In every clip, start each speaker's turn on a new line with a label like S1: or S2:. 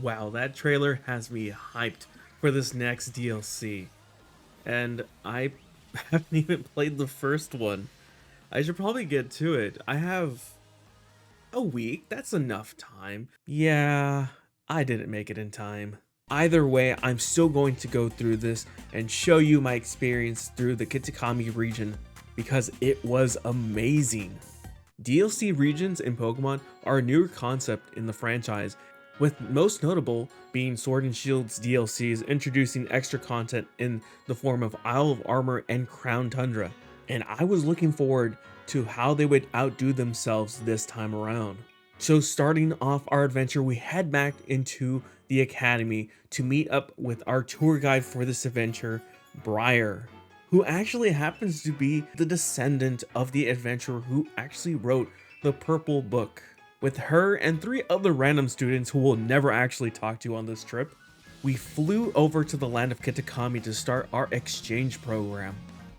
S1: Wow, that trailer has me hyped for this next DLC. And I haven't even played the first one. I should probably get to it. I have a week. That's enough time. Yeah, I didn't make it in time. Either way, I'm still going to go through this and show you my experience through the Kitakami region because it was amazing. DLC regions in Pokemon are a newer concept in the franchise, with most notable being Sword and Shield's DLCs introducing extra content in the form of Isle of Armor and Crown Tundra, and I was looking forward to how they would outdo themselves this time around. So starting off our adventure, we head back into the academy to meet up with our tour guide for this adventure, Briar, who actually happens to be the descendant of the adventurer who actually wrote the Purple Book. With her and 3 other random students who we'll never actually talk to on this trip, we flew over to the land of Kitakami to start our exchange program.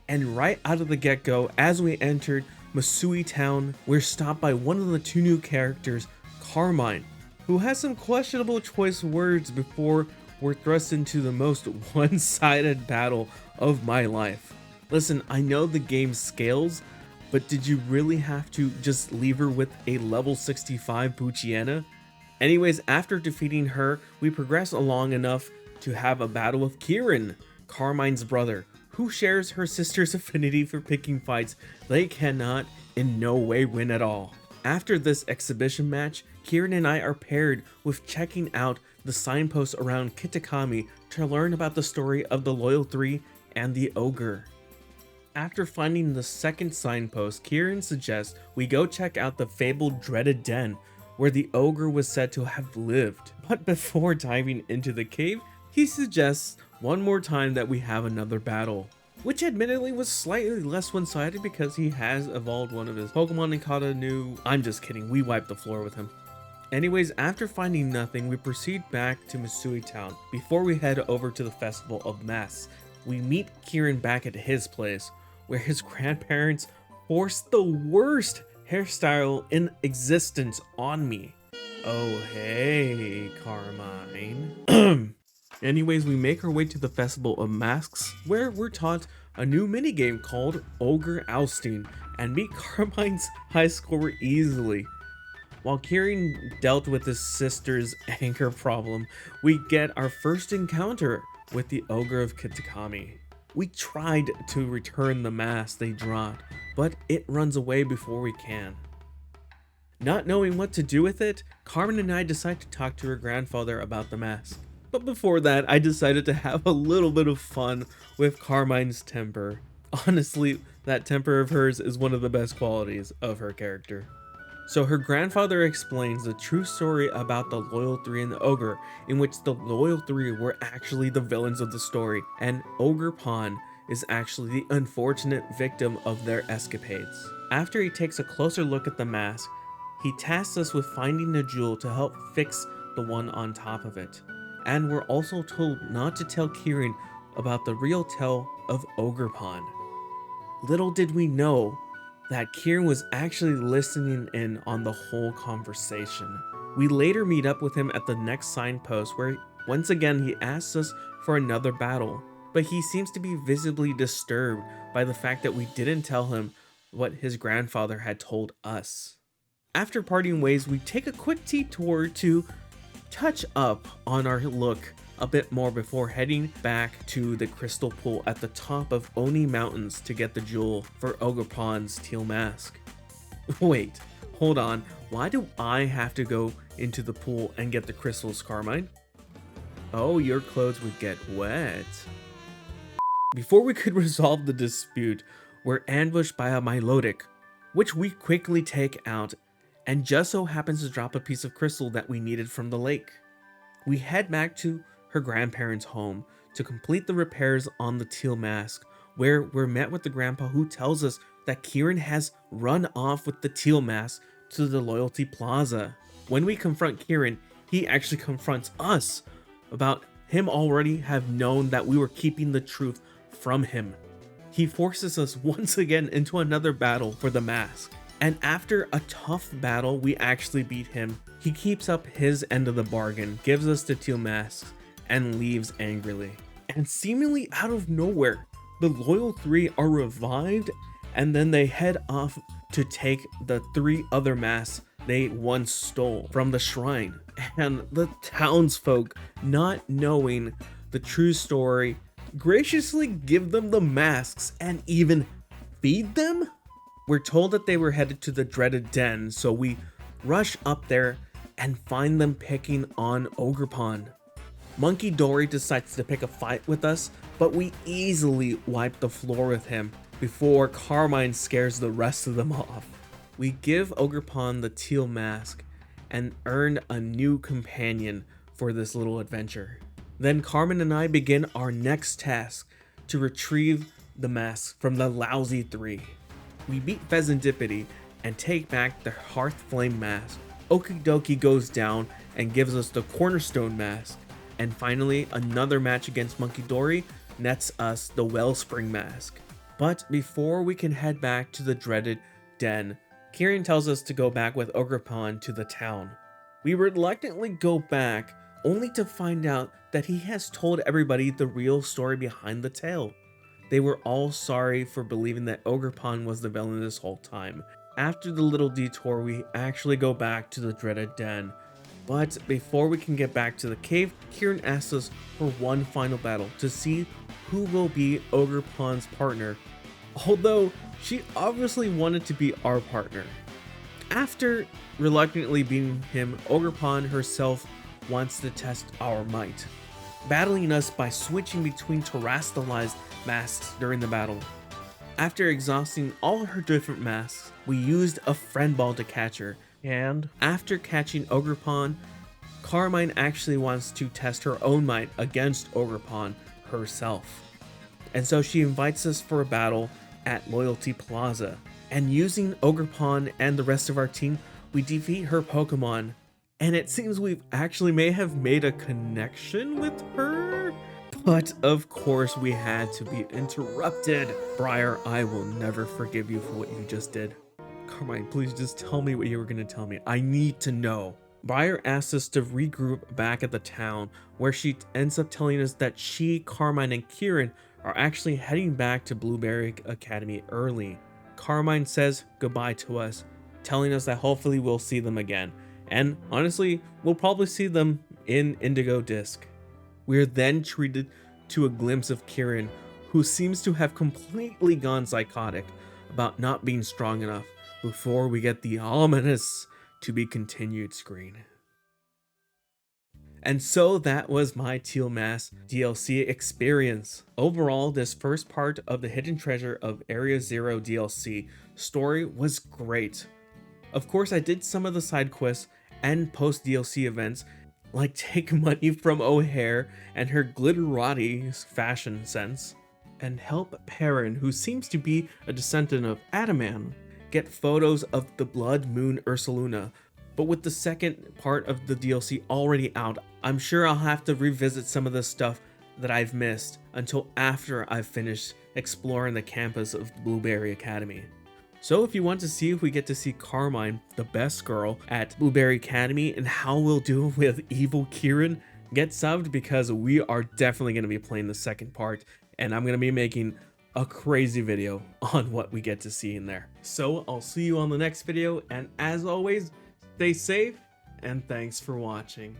S1: And right out of the get-go, as we entered Masui Town, we're stopped by one of the 2 new characters, Carmine, who has some questionable choice words before we're thrust into the most one-sided battle of my life. Listen, I know the game scales, but did you really have to just leave her with a level 65 Poochyena? Anyways, after defeating her, we progress along enough to have a battle with Kieran, Carmine's brother, who shares her sister's affinity for picking fights they cannot in no way win at all. After this exhibition match, Kieran and I are paired with checking out the signposts around Kitakami to learn about the story of the Loyal 3 and the Ogre. After finding the second signpost, Kieran suggests we go check out the fabled dreaded den where the ogre was said to have lived. But before diving into the cave, he suggests one more time that we have another battle, which admittedly was slightly less one-sided because he has evolved one of his Pokemon and caught a new... I'm just kidding, we wiped the floor with him. Anyways, after finding nothing, we proceed back to Masui Town. Before we head over to the Festival of Masks, we meet Kieran back at his place, where his grandparents forced the worst hairstyle in existence on me. Oh hey, Carmine. Anyways, we make our way to the Festival of Masks, where we're taught a new minigame called Ogre Ousting, and beat Carmine's high score easily. While Kieran dealt with his sister's anger problem, we get our first encounter with the Ogre of Kitakami. We tried to return the mask they dropped, but it runs away before we can. Not knowing what to do with it, Carmen and I decide to talk to her grandfather about the mask. But before that, I decided to have a little bit of fun with Carmine's temper. Honestly, that temper of hers is one of the best qualities of her character. So her grandfather explains the true story about the Loyal 3 and the Ogre, in which the Loyal 3 were actually the villains of the story, and Ogre Pond is actually the unfortunate victim of their escapades. After he takes a closer look at the mask, he tasks us with finding the jewel to help fix the one on top of it. And we're also told not to tell Kieran about the real tale of Ogre Pond. Little did we know that Kieran was actually listening in on the whole conversation. We later meet up with him at the next signpost where once again he asks us for another battle, but he seems to be visibly disturbed by the fact that we didn't tell him what his grandfather had told us. After parting ways, we take a quick detour to touch up on our look a bit more before heading back to the crystal pool at the top of Oni Mountains to get the jewel for Ogre Pond's Teal Mask. Wait, hold on, why do I have to go into the pool and get the crystals, Carmine? Oh, your clothes would get wet. Before we could resolve the dispute, we're ambushed by a Milotic, which we quickly take out, and just so happens to drop a piece of crystal that we needed from the lake. We head back to her grandparents' home to complete the repairs on the Teal Mask, where we're met with the grandpa who tells us that Kieran has run off with the Teal Mask to the Loyalty Plaza. When we confront Kieran, he actually confronts us about him already have known that we were keeping the truth from him. He forces us once again into another battle for the mask. And after a tough battle, we actually beat him. He keeps up his end of the bargain, gives us the Teal Masks, and leaves angrily. And seemingly out of nowhere, the Loyal 3 are revived, and then they head off to take the 3 other masks they once stole from the shrine. And the townsfolk, not knowing the true story, graciously give them the masks and even feed them? We're told that they were headed to the dreaded den, so we rush up there and find them picking on Ogerpon. Monkey Dory decides to pick a fight with us, but we easily wipe the floor with him before Carmine scares the rest of them off. We give Ogerpon the Teal Mask and earn a new companion for this little adventure. Then Carmen and I begin our next task to retrieve the masks from the lousy 3. We beat Pheasantipity and take back the Hearth Flame Mask. Okidoki goes down and gives us the Cornerstone Mask. And finally, another match against Monkey Dory nets us the Wellspring Mask. But before we can head back to the dreaded den, Kieran tells us to go back with Ogerpon to the town. We reluctantly go back, only to find out that he has told everybody the real story behind the tale. They were all sorry for believing that Ogerpon was the villain this whole time. After the little detour, we actually go back to the dreaded den. But before we can get back to the cave, Kieran asks us for one final battle to see who will be Ogerpon's partner, although she obviously wanted to be our partner. After reluctantly beating him, Ogerpon herself wants to test our might, battling us by switching between terastallized masks during the battle. After exhausting all her different masks, we used a friend ball to catch her, and after catching Ogerpon, Carmine actually wants to test her own might against Ogerpon herself. And so she invites us for a battle at Loyalty Plaza, and using Ogerpon and the rest of our team, we defeat her Pokemon, and it seems we actually may have made a connection with her. But of course we had to be interrupted. Briar, I will never forgive you for what you just did. Carmine, please just tell me what you were going to tell me. I need to know. Briar asks us to regroup back at the town, where she ends up telling us that she, Carmine, and Kieran are actually heading back to Blueberry Academy early. Carmine says goodbye to us, telling us that hopefully we'll see them again. And honestly, we'll probably see them in Indigo Disc. We're then treated to a glimpse of Kieran, who seems to have completely gone psychotic about not being strong enough, before we get the ominous to be continued screen. And so that was my Teal Mask DLC experience. Overall, this first part of the Hidden Treasure of Area Zero DLC story was great. Of course, I did some of the side quests and post DLC events, like take money from O'Hare and her glitterati fashion sense, and help Perrin, who seems to be a descendant of Adaman, get photos of the Blood Moon Ursaluna. But with the second part of the DLC already out, I'm sure I'll have to revisit some of the stuff that I've missed until after I've finished exploring the campus of Blueberry Academy. So if you want to see if we get to see Carmine, the best girl, at Blueberry Academy and how we'll do with evil Kieran, get subbed, because we are definitely going to be playing the second part, and I'm going to be making a crazy video on what we get to see in there. So I'll see you on the next video, and as always, stay safe, and thanks for watching.